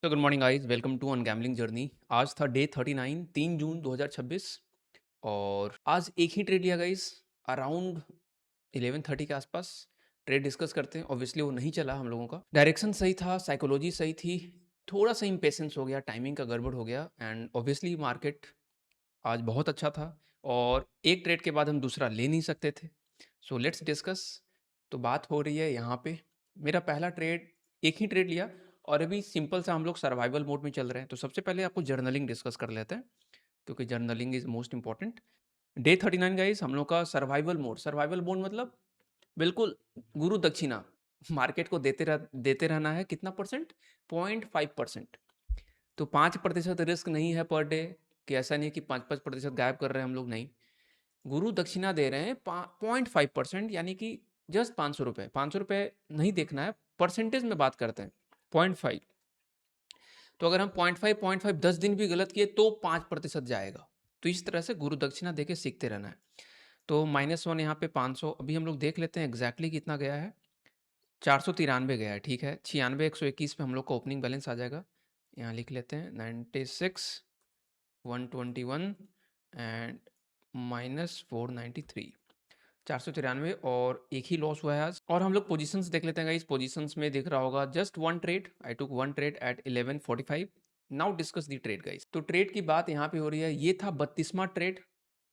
तो good morning guys, welcome to on gambling journey. आज था डे 39, 3 जून 2026 और आज एक ही ट्रेड लिया गाइस, अराउंड 11:30 के आसपास। ट्रेड डिस्कस करते हैं। ऑब्वियसली वो नहीं चला, हम लोगों का डायरेक्शन सही था, साइकोलॉजी सही थी, थोड़ा सा इम्पेशेंस हो गया, टाइमिंग का गड़बड़ हो गया एंड ऑब्वियसली मार्केट आज बहुत अच्छा था और एक ट्रेड के बाद हम दूसरा ले नहीं सकते थे। So let's discuss. तो बात हो रही है यहाँ पे, मेरा पहला ट्रेड, एक ही ट्रेड लिया और अभी सिंपल सा हम लोग सर्वाइवल मोड में चल रहे हैं। तो सबसे पहले आपको जर्नलिंग डिस्कस कर लेते हैं क्योंकि journaling is most important. Day 39 guys, हम लोग का सर्वाइवल मोड मतलब बिल्कुल गुरु दक्षिणा मार्केट को देते रहना है। कितना परसेंट? 0.5%। तो 5% रिस्क नहीं है पर डे, कि ऐसा नहीं है कि 5-5% गायब कर रहे हैं हम लोग, नहीं। गुरु दक्षिणा दे रहे हैं 0.5%, यानी कि जस्ट 500 रुपये। 500 रुपये नहीं देखना है, परसेंटेज में बात करते हैं। 0.5, तो अगर हम 0.5 10 दिन भी गलत किए तो 5% जाएगा। तो इस तरह से गुरु दक्षिणा देके सीखते रहना है। तो -1 यहाँ पे 500, अभी हम लोग देख लेते हैं एग्जैक्टली कितना गया है। 493 गया है, ठीक है। 96 121 पे हम लोग का ओपनिंग बैलेंस आ जाएगा। यहाँ लिख लेते हैं 96 121 एंड -493, 493 और एक ही लॉस हुआ है आज। और हम लोग पोजीशंस देख लेते हैं गाइस। पोजीशंस में दिख रहा होगा just one trade, I took one trade at 11:45। Now discuss the trade guys. तो ट्रेड की बात यहाँ पे हो रही है, ये था 32वां ट्रेड।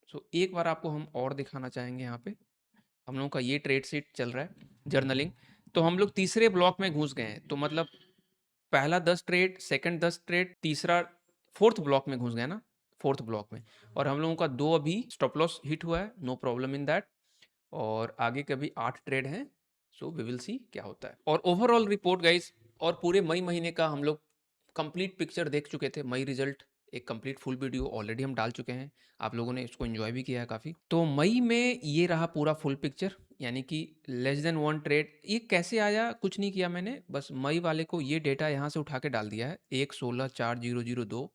सो एक बार आपको हम और दिखाना चाहेंगे। यहाँ पे हम लोगों का ये ट्रेड सीट चल रहा है, जर्नलिंग। तो हम लोग तीसरे ब्लॉक में घुस गए हैं, तो मतलब पहला 10 ट्रेड, सेकंड 10 ट्रेड, तीसरा फोर्थ ब्लॉक में घुस गए ना, फोर्थ ब्लॉक में। और हम लोगों का 2 अभी स्टॉप लॉस हिट हुआ है, नो प्रॉब्लम इन दैट। और आगे के भी 8 ट्रेड हैं। सो वी विल सी क्या होता है। और ओवरऑल रिपोर्ट गाइस, और पूरे मई महीने का हम लोग कंप्लीट पिक्चर देख चुके थे। मई रिजल्ट एक कंप्लीट फुल वीडियो ऑलरेडी हम डाल चुके हैं, आप लोगों ने इसको एंजॉय भी किया है काफ़ी। तो मई में ये रहा पूरा फुल पिक्चर, यानी कि लेस देन वन ट्रेड। ये कैसे आया, कुछ नहीं किया मैंने, बस मई वाले को ये डेटा यहाँ से उठा के डाल दिया है। 1 16 4 0 0 2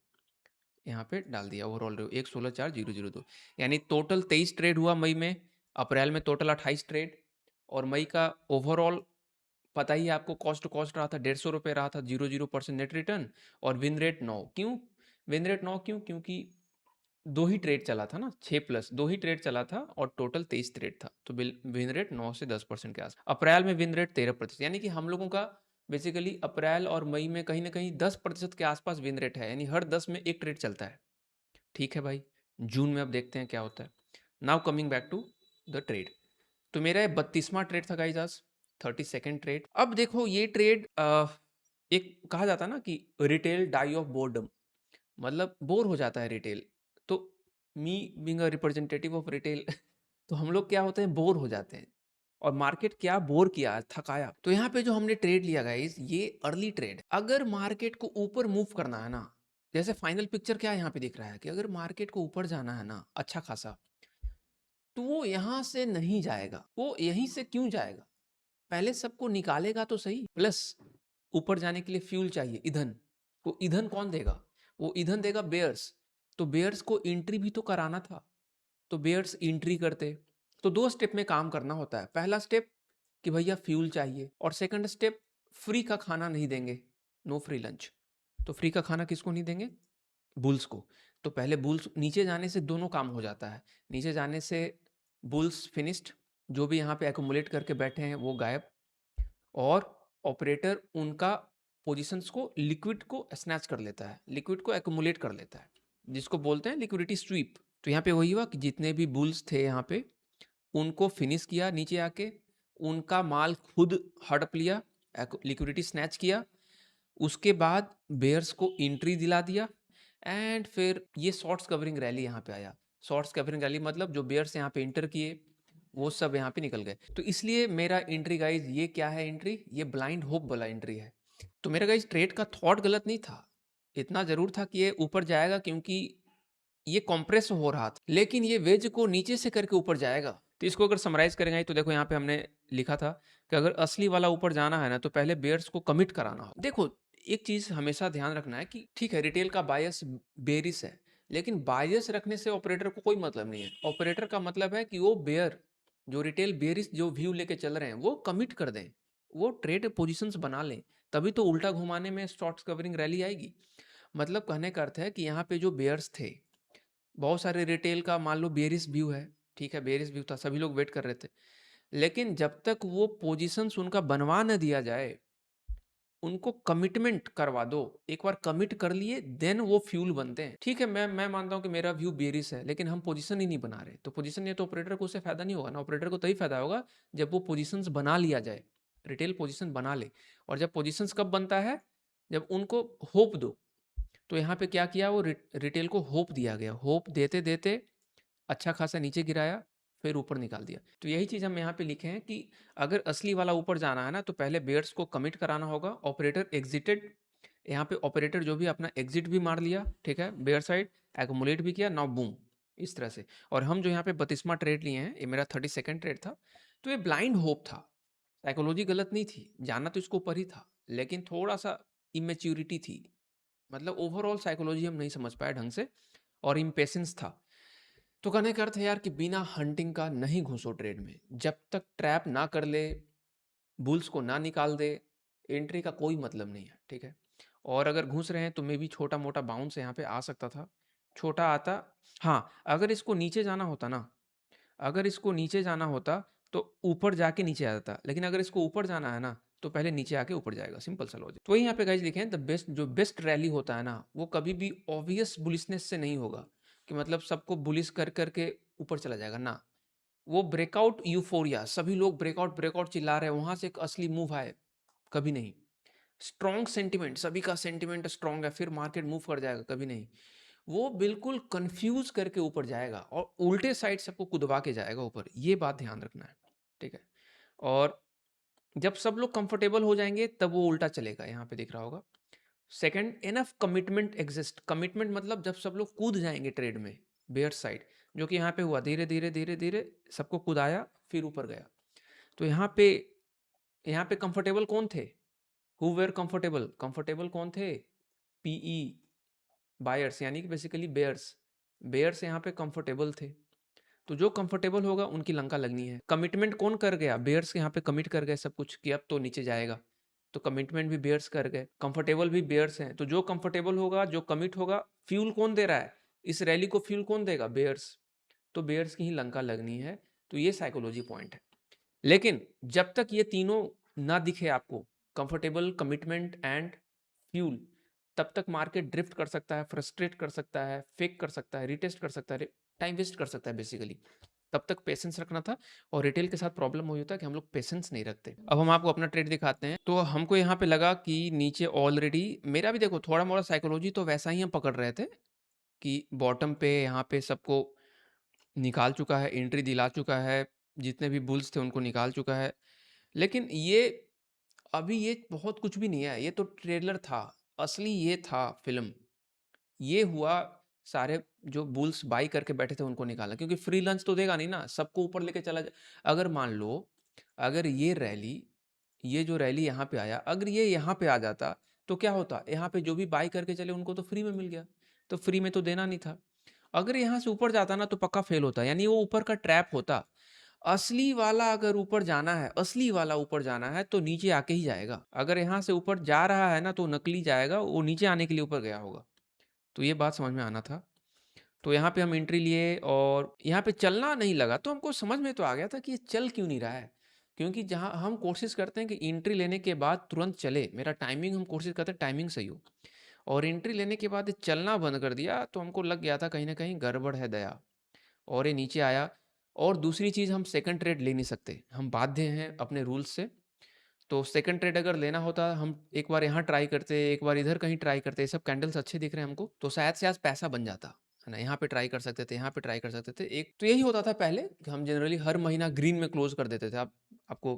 यहाँ पे डाल दिया। ओवरऑल 1 16 4 0 0 2, यानी टोटल 23 ट्रेड हुआ मई में। अप्रैल में टोटल 28 ट्रेड। और मई का ओवरऑल पता ही है आपको, कॉस्ट टू कॉस्ट रहा था 150 रुपये रहा था, 0% नेट रिटर्न। और विन रेट 9। क्यों विन रेट 9? क्योंकि दो ही ट्रेड चला था ना, 6+ दो ही ट्रेड चला था और टोटल 23 ट्रेड था, तो विन रेट 9 से 10% के आस। अप्रैल में विन रेट 13%, यानी कि हम लोगों का बेसिकली अप्रैल और मई में कहीं ना कहीं 10% के आसपास विन रेट है, यानी हर 10 में एक ट्रेड चलता है। ठीक है भाई, जून में अब देखते हैं क्या होता है। Now coming back to the trade. तो मेरा ये 32वां ट्रेड था गाइज आज, 32nd ट्रेड। अब देखो ये ट्रेड, एक कहा जाता है ना कि रिटेल डाई ऑफ बोर्डम, मतलब बोर हो जाता है रिटेल। तो me being a representative of retail तो हम लोग क्या होते हैं, बोर हो जाते हैं। और मार्केट क्या बोर किया, थकाया। तो यहाँ पे जो हमने ट्रेड लिया गाइस, ये अर्ली ट्रेड। अगर मार्केट को ऊपर मूव करना है ना, जैसे फाइनल पिक्चर क्या यहाँ पे दिख रहा है कि अगर मार्केट को ऊपर जाना है ना अच्छा खासा, तो वो यहाँ से नहीं जाएगा। वो यहीं से क्यों जाएगा? पहले सबको निकालेगा तो सही, प्लस ऊपर जाने के लिए फ्यूल चाहिए, ईंधन। वो ईंधन कौन देगा? वो ईंधन देगा बेयर्स। तो बेयर्स को एंट्री भी तो कराना था, तो बेयर्स एंट्री करते। तो दो स्टेप में काम करना होता है। पहला स्टेप कि भैया फ्यूल चाहिए, और सेकंड स्टेप फ्री का खाना नहीं देंगे, नो फ्री लंच। तो फ्री का खाना किसको नहीं देंगे? बुल्स को। तो पहले बुल्स नीचे जाने से दोनों काम हो जाता है। नीचे जाने से बुल्स फिनिश्ड, जो भी यहाँ पे एकोमुलेट करके बैठे हैं वो गायब, और ऑपरेटर उनका पोजीशंस को, लिक्विड को स्नैच कर लेता है, लिक्विड को एकोमुलेट कर लेता है, जिसको बोलते हैं लिक्विडिटी स्वीप। तो यहाँ पे वही हुआ कि जितने भी बुल्स थे यहाँ पे, उनको फिनिश किया नीचे आके, उनका माल खुद हड़प लिया, लिक्विडिटी स्नैच किया। उसके बाद बेयर्स को एंट्री दिला दिया, एंड फिर ये शॉर्ट्स कवरिंग रैली यहाँ पे आया। शॉर्ट्स कवरिंग रैली मतलब जो बेयर्स यहाँ पे इंटर किए वो सब यहाँ पे निकल गए। तो इसलिए मेरा एंट्री गाइज, ये क्या है एंट्री, ये ब्लाइंड होप वाला एंट्री है। तो मेरा गाइज ट्रेड का थॉट गलत नहीं था, इतना जरूर था कि ये ऊपर जाएगा क्योंकि ये कॉम्प्रेस हो रहा था, लेकिन ये वेज को नीचे से करके ऊपर जाएगा। तो इसको अगर समराइज करेंगे तो देखो यहाँ पे हमने लिखा था कि अगर असली वाला ऊपर जाना है ना, तो पहले बेयर्स को कमिट कराना हो। देखो एक चीज हमेशा ध्यान रखना है कि ठीक है रिटेल का बायस बेरिस है, लेकिन बायस रखने से ऑपरेटर को कोई मतलब नहीं है। ऑपरेटर का मतलब है कि वो बेयर, जो रिटेल बेरिस जो व्यू लेके चल रहे हैं वो कमिट कर दें, वो ट्रेड पोजीशंस बना लें, तभी तो उल्टा घुमाने में शॉर्ट्स कवरिंग रैली आएगी। मतलब कहने का अर्थ है कि यहाँ पे जो बेयर्स थे, बहुत सारे रिटेल का मान लो बेयरिश व्यू है, ठीक है, बेयरिश व्यू था, सभी लोग वेट कर रहे थे। लेकिन जब तक वो पोजीशंस उनका बनवा न दिया जाए, उनको कमिटमेंट करवा दो, एक बार कमिट कर लिए देन वो फ्यूल बनते हैं। ठीक है, मैं मानता हूँ कि मेरा व्यू बेरिस है, लेकिन हम पोजीशन ही नहीं बना रहे, तो पोजीशन नहीं है तो ऑपरेटर को उससे फायदा नहीं होगा ना। ऑपरेटर को तभी फायदा होगा जब वो पोजीशंस बना लिया जाए, रिटेल पोजीशन बना ले। और जब पोजीशंस कब बनता है, जब उनको होप दो। तो यहाँ पे क्या किया, वो रिटेल को होप दिया गया, होप देते देते अच्छा खासा नीचे गिराया, फिर ऊपर निकाल दिया। तो यही चीज़ हम यहाँ पे लिखे हैं कि अगर असली वाला ऊपर जाना है ना, तो पहले बेयर्स को कमिट कराना होगा। ऑपरेटर एग्जिटेड, यहाँ पे ऑपरेटर जो भी अपना एग्जिट भी मार लिया, ठीक है, बेयर साइड एक्मुलेट भी किया, नाउ बूम, इस तरह से। और हम जो यहाँ पे 32वां ट्रेड लिए हैं, ये मेरा 32nd ट्रेड था, तो ये ब्लाइंड होप था, साइकोलॉजी गलत नहीं थी, जाना तो इसको ऊपर ही था, लेकिन थोड़ा सा इमेच्योरिटी थी, मतलब ओवरऑल साइकोलॉजी हम नहीं समझ पाए ढंग से, और इम्पेशेंस था। तो कहने का अर्थ है यार कि बिना हंटिंग का नहीं घुसो ट्रेड में, जब तक ट्रैप ना कर ले, बुल्स को ना निकाल दे, एंट्री का कोई मतलब नहीं है, ठीक है। और अगर घुस रहे हैं तो मे भी छोटा मोटा बाउंस यहाँ पे आ सकता था, छोटा आता। हाँ, अगर इसको नीचे जाना होता ना, अगर इसको नीचे जाना होता तो ऊपर जाके नीचे आ जाता, लेकिन अगर इसको ऊपर जाना है ना, तो पहले नीचे आके ऊपर जाएगा, सिंपल सा लॉजिक। तो वही यहाँ पे गाइस लिखे हैं, द बेस्ट, जो बेस्ट रैली होता है ना, वो कभी भी ऑब्वियस बुलिशनेस से नहीं होगा, कि मतलब सबको बुलिश कर करके ऊपर चला जाएगा ना। वो ब्रेकआउट यूफोरिया, सभी लोग ब्रेकआउट ब्रेकआउट चिल्ला रहे हैं, वहां से एक असली मूव आए, कभी नहीं। स्ट्रॉन्ग सेंटिमेंट, सभी का सेंटिमेंट स्ट्रॉन्ग है, फिर मार्केट मूव कर जाएगा, कभी नहीं। वो बिल्कुल कंफ्यूज करके ऊपर जाएगा और उल्टे साइड सबको कुदवा के जाएगा ऊपर, ये बात ध्यान रखना है, ठीक है। और जब सब लोग कंफर्टेबल हो जाएंगे तब वो उल्टा चलेगा, यहाँ पे दिख रहा होगा। Second, enough commitment exist, commitment मतलब जब सब लोग कूद जाएंगे ट्रेड में, बेयर साइड, जो कि यहाँ पे हुआ, धीरे धीरे धीरे धीरे सबको कुदाया, फिर ऊपर गया। तो यहाँ पे कंफर्टेबल कौन थे, हु वेर कंफर्टेबल, कंफर्टेबल कौन थे, पीई बायर्स, यानी कि बेसिकली बेयर्स, बेयर्स यहाँ पे कंफर्टेबल थे। तो जो कंफर्टेबल होगा उनकी लंका लगनी है। कमिटमेंट कौन कर गया, बेयर्स यहाँ पे कमिट कर गए सब कुछ कि अब तो नीचे जाएगा, तो कमिटमेंट भी बेयर्स कर गए, कंफर्टेबल भी बेयर्स हैं। तो जो कंफर्टेबल होगा, जो कमिट होगा, फ्यूल कौन दे रहा है, इस रैली को फ्यूल कौन देगा, बेयर्स। तो बेयर्स की ही लंका लगनी है। तो ये साइकोलॉजी पॉइंट है। लेकिन जब तक ये तीनों ना दिखे आपको, कंफर्टेबल, कमिटमेंट एंड फ्यूल, तब तक मार्केट ड्रिफ्ट कर सकता है, फ्रस्ट्रेट कर सकता है, फेक कर सकता है, रिटेस्ट कर सकता है, टाइम वेस्ट कर सकता है बेसिकली। तब तक पेशेंस रखना था। और रिटेल के साथ प्रॉब्लम हो होता है कि हम लोग पेशेंस नहीं रखते। अब हम आपको अपना ट्रेड दिखाते हैं। तो हमको यहाँ पे लगा कि नीचे ऑलरेडी, मेरा भी देखो थोड़ा मोड़ा साइकोलॉजी तो वैसा ही हम पकड़ रहे थे कि बॉटम पे यहाँ पे सबको निकाल चुका है, एंट्री दिला चुका है, जितने भी बुल्स थे उनको निकाल चुका है। लेकिन ये अभी ये बहुत कुछ भी नहीं है, ये तो ट्रेलर था, असली ये था फिल्म। ये हुआ, सारे जो बुल्स बाई करके बैठे थे उनको निकाला, क्योंकि फ्री लंच तो देगा नहीं ना, सबको ऊपर लेके चला जा। अगर मान लो, अगर ये जो रैली यहाँ पे आया, अगर ये यहाँ पे आ जाता तो क्या होता, यहाँ पे जो भी बाई करके चले उनको तो फ्री में मिल गया, तो फ्री में तो देना नहीं था। अगर यहाँ से ऊपर जाता ना तो पक्का फेल होता, यानी वो ऊपर का ट्रैप होता। असली वाला अगर ऊपर जाना है, असली वाला ऊपर जाना है तो नीचे आके ही जाएगा। अगर यहाँ से ऊपर जा रहा है ना तो नकली जाएगा, वो नीचे आने के लिए ऊपर गया होगा। तो ये बात समझ में आना था। तो यहाँ पे हम एंट्री लिए और यहाँ पे चलना नहीं लगा, तो हमको समझ में तो आ गया था कि ये चल क्यों नहीं रहा है। क्योंकि जहाँ हम कोशिश करते हैं कि एंट्री लेने के बाद तुरंत चले, मेरा टाइमिंग, हम कोशिश करते हैं टाइमिंग सही हो, और एंट्री लेने के बाद ये चलना बंद कर दिया, तो हमको लग गया था कहीं ना कहीं गड़बड़ है दया, और ये नीचे आया। और दूसरी चीज़, हम सेकंड ट्रेड ले नहीं सकते, हम बाध्य हैं अपने रूल्स से। तो सेकंड ट्रेड अगर लेना होता, हम एक बार यहाँ ट्राई करते, एक बार इधर कहीं ट्राई करते, ये सब कैंडल्स अच्छे दिख रहे हैं हमको, तो शायद से आज पैसा बन जाता है ना। यहाँ पे ट्राई कर सकते थे, यहाँ पे ट्राई कर सकते थे। एक तो यही होता था पहले कि हम जनरली हर महीना ग्रीन में क्लोज कर देते थे। आप आपको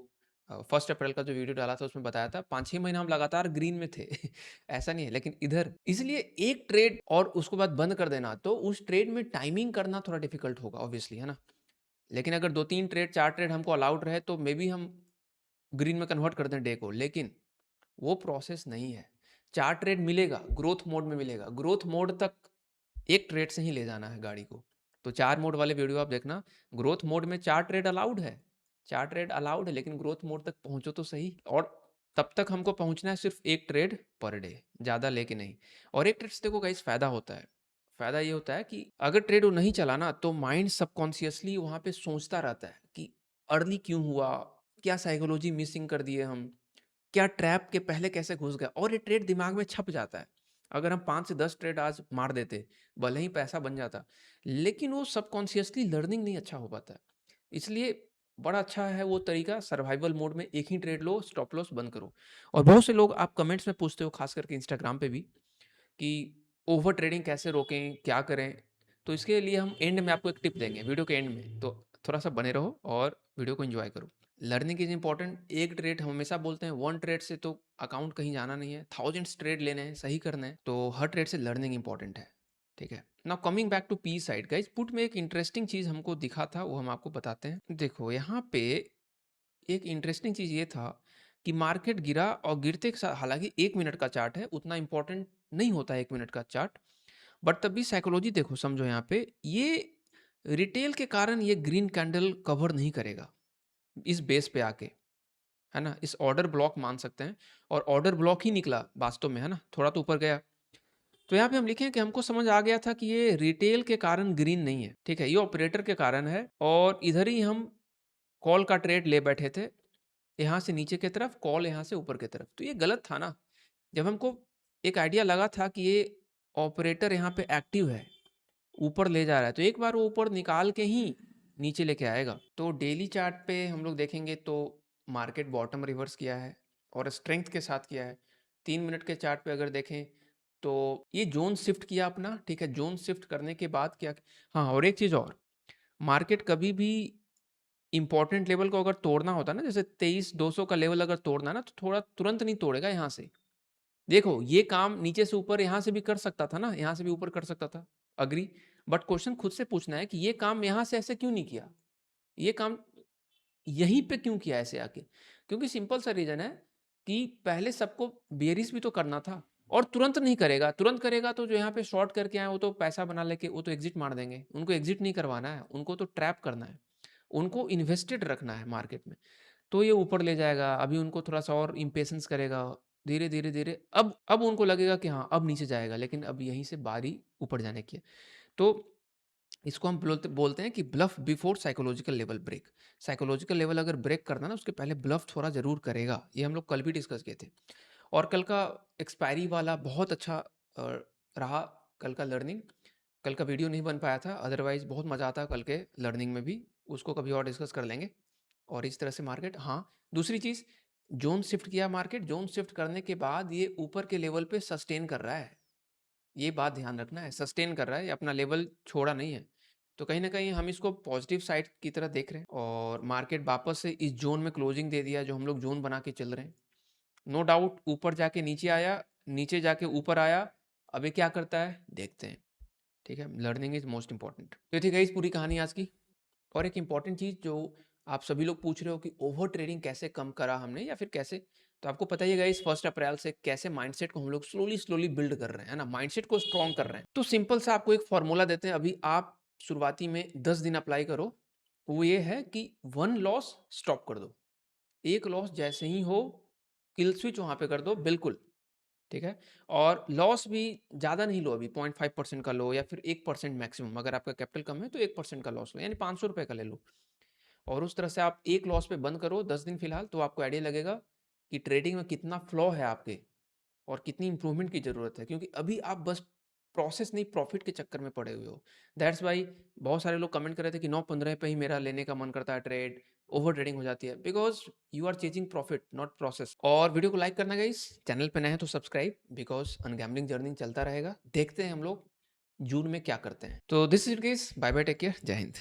1 अप्रैल का जो वीडियो डाला था उसमें बताया था, 5-6 महीना हम लगातार ग्रीन में थे। ऐसा नहीं है, लेकिन इधर इसलिए एक ट्रेड और उसको बाद बंद कर देना, तो उस ट्रेड में टाइमिंग करना थोड़ा डिफिकल्ट होगा ऑब्वियसली, है ना। लेकिन अगर 2-3 ट्रेड 4 ट्रेड हमको अलाउड रहे तो मे बी हम ग्रीन में कन्वर्ट कर दें डे को, लेकिन वो प्रोसेस नहीं है। 4 ट्रेड मिलेगा, ग्रोथ मोड में मिलेगा, ग्रोथ मोड तक एक ट्रेड से ही ले जाना है गाड़ी को। तो 4 मोड वाले वीडियो आप देखना, ग्रोथ मोड में 4 ट्रेड अलाउड है, 4 ट्रेड अलाउड है, लेकिन ग्रोथ मोड तक पहुंचो तो सही। और तब तक हमको पहुँचना है सिर्फ 1 ट्रेड पर डे, ज़्यादा लेके नहीं। और एक ट्रेड से देखो गाइस फ़ायदा होता है। फ़ायदा ये होता है कि अगर ट्रेड वो नहीं चला ना तो माइंड सबकॉन्शियसली वहाँ पे सोचता रहता है कि अर्ली क्यों हुआ? क्या साइकोलॉजी मिसिंग कर दिए हम? क्या ट्रैप के पहले कैसे घुस गया? और ये ट्रेड दिमाग में छप जाता है। अगर हम 5 से 10 ट्रेड आज मार देते, भले ही पैसा बन जाता, लेकिन वो सबकॉन्शियसली लर्निंग नहीं अच्छा हो पाता। इसलिए बड़ा अच्छा है वो तरीका, सर्वाइवल मोड में एक ही ट्रेड लो, स्टॉप लॉस बंद करो। और बहुत से लोग आप कमेंट्स में पूछते हो, खास करके इंस्टाग्राम पे भी, कि ओवर ट्रेडिंग कैसे रोकें, क्या करें? तो इसके लिए हम एंड में आपको एक टिप देंगे, वीडियो के एंड में। तो थोड़ा-सा बने रहो और वीडियो को एन्जॉय करो। Learning is important. एक ट्रेड हम हमेशा बोलते हैं, 1 ट्रेड से तो अकाउंट कहीं जाना नहीं है, थाउज़ेंड्स ट्रेड लेने हैं, सही करना है, तो हर ट्रेड से लर्निंग इम्पोर्टेंट है, ठीक है? Now coming back to P side guys, put में एक इंटरेस्टिंग चीज़ हमको दिखा था, वो हम आपको बताते हैं। देखो यहाँ पे एक इंटरेस्टिंग चीज़ ये था कि मार्केट गिरा और गिरते के साथ, हालाँकि 1 मिनट का चार्ट है, उतना इम्पोर्टेंट नहीं होता है 1 मिनट का चार्ट, बट तब भी साइकोलॉजी देखो, समझो यहाँ पे, ये रिटेल के कारण ये ग्रीन कैंडल कवर नहीं करेगा, इस बेस पे आके, है ना? इस ऑर्डर ब्लॉक मान सकते हैं, और ऑर्डर ब्लॉक ही निकला वास्तव में, है ना? थोड़ा तो ऊपर गया। तो यहाँ पे हम लिखें कि हमको समझ आ गया था कि ये रिटेल के कारण ग्रीन नहीं है, ठीक है? ये ऑपरेटर के कारण है, और इधर ही हम कॉल का ट्रेड ले बैठे थे, यहाँ से नीचे की तरफ, कॉल यहाँ से ऊपर की तरफ। तो ये गलत था ना? जब हमको एक आइडिया लगा था कि ये ऑपरेटर यहाँ पे एक्टिव है, ऊपर ले जा रहा है, तो एक बार वो ऊपर निकाल के ही नीचे लेके आएगा। तो डेली चार्ट पे हम लोग देखेंगे तो मार्केट बॉटम रिवर्स किया है, और स्ट्रेंथ के साथ किया है। 3 मिनट के चार्ट पे अगर देखें तो ये ज़ोन शिफ्ट किया अपना, ठीक है? ज़ोन शिफ्ट करने के बाद क्या, हाँ, और एक चीज़ और, मार्केट कभी भी इम्पोर्टेंट लेवल को अगर तोड़ना होता है ना, जैसे 23,200 का लेवल अगर तोड़ना है ना, तो थोड़ा तुरंत नहीं तोड़ेगा यहाँ से। देखो, ये काम नीचे से ऊपर यहाँ से भी कर सकता था ना, यहाँ से भी ऊपर कर सकता था, एग्री। बट क्वेश्चन खुद से पूछना है कि ये काम यहाँ से ऐसे क्यों नहीं किया? ये काम यहीं पे क्यों किया ऐसे आके? क्योंकि सिंपल सा रीज़न है कि पहले सबको बेयरिश भी तो करना था, और तुरंत नहीं करेगा। तुरंत करेगा तो जो यहाँ पे शॉर्ट करके आए, वो तो पैसा बना लेके वो तो एग्ज़िट मार देंगे। उनको एग्ज़िट नहीं करवाना है, उनको तो ट्रैप करना है। उनको इन्वेस्टेड रखना है मार्केट में। तो ये ऊपर ले जाएगा, अभी उनको थोड़ा-सा और इम्पेशेंस करेगा, धीरे, धीरे, धीरे अब उनको लगेगा कि हाँ, अब नीचे जाएगा, लेकिन अब यहीं से बारी ऊपर जाने की है। तो इसको हम बोलते बोलते हैं कि bluff before psychological level break. Psychological level अगर ब्रेक करना ना, उसके पहले ब्लफ थोड़ा ज़रूर करेगा। ये हम लोग कल भी डिस्कस किए थे। और कल का एक्सपायरी वाला बहुत अच्छा रहा, कल का लर्निंग। कल का वीडियो नहीं बन पाया था, अदरवाइज़ बहुत मज़ा आता कल के लर्निंग में भी। उसको कभी और डिस्कस कर लेंगे। और इस तरह से मार्केट, हाँ, दूसरी चीज़, ज़ोन शिफ्ट किया मार्केट, ज़ोन शिफ्ट करने के बाद ये ऊपर के लेवल पे सस्टेन कर रहा है। ये बात ध्यान रखना है, सस्टेन कर रहा है, ये अपना लेवल छोड़ा नहीं है। तो कहीं न कहीं हम इसको पॉजिटिव साइड की तरह देख रहे हैं, और मार्केट वापस से इस ज़ोन में क्लोजिंग दे दिया, जो हम लोग ज़ोन बना के चल रहे हैं। नो डाउट ऊपर जाके नीचे आया, नीचे जाके ऊपर आया, अब ये क्या करता है देखते हैं, ठीक है? Learning is most important. तो ये थी गाइस पूरी कहानी आज की। और एक इम्पॉर्टेंट चीज़ जो आप सभी लोग पूछ रहे हो कि ओवर ट्रेडिंग कैसे कम करा हमने, या फिर कैसे, तो आपको पता ही है गाइस, 1 अप्रैल से कैसे माइंडसेट को हम लोग स्लोली स्लोली बिल्ड कर रहे हैं, है ना? माइंडसेट को स्ट्रॉन्ग कर रहे हैं। तो सिंपल सा आपको एक फॉर्मूला देते हैं, अभी आप शुरुआती में 10 दिन अप्लाई करो। वो ये है कि 1 लॉस स्टॉप कर दो। 1 लॉस जैसे ही हो, किल स्विच वहाँ पे कर दो बिल्कुल, ठीक है? और लॉस भी ज़्यादा नहीं लो, अभी 0.5% का लो, या फिर 1% मैक्सिमम, अगर आपका कैपिटल कम है तो 1% का लॉस लो, यानी ₹500 का ले लो। और उस तरह से आप एक लॉस पे बंद करो 10 दिन फिलहाल, तो आपको आइडिया लगेगा कि ट्रेडिंग में कितना फ्लॉ है आपके, और कितनी इंप्रूवमेंट की ज़रूरत है, क्योंकि अभी आप बस प्रोसेस नहीं, प्रॉफिट के चक्कर में पड़े हुए हो। दैट्स वाई बहुत सारे लोग कमेंट कर रहे थे कि 9-15 पे ही मेरा लेने का मन करता है ट्रेड, ओवर ट्रेडिंग हो जाती है, because you are chasing profit not process. और वीडियो को लाइक करना गाइस, चैनल पे नए हैं तो सब्सक्राइब, बिकॉज़ अनगैम्बलिंग जर्नी चलता रहेगा। देखते हैं हम लोग जून में क्या करते हैं। तो this is it guys, bye bye, take care, जय हिंद।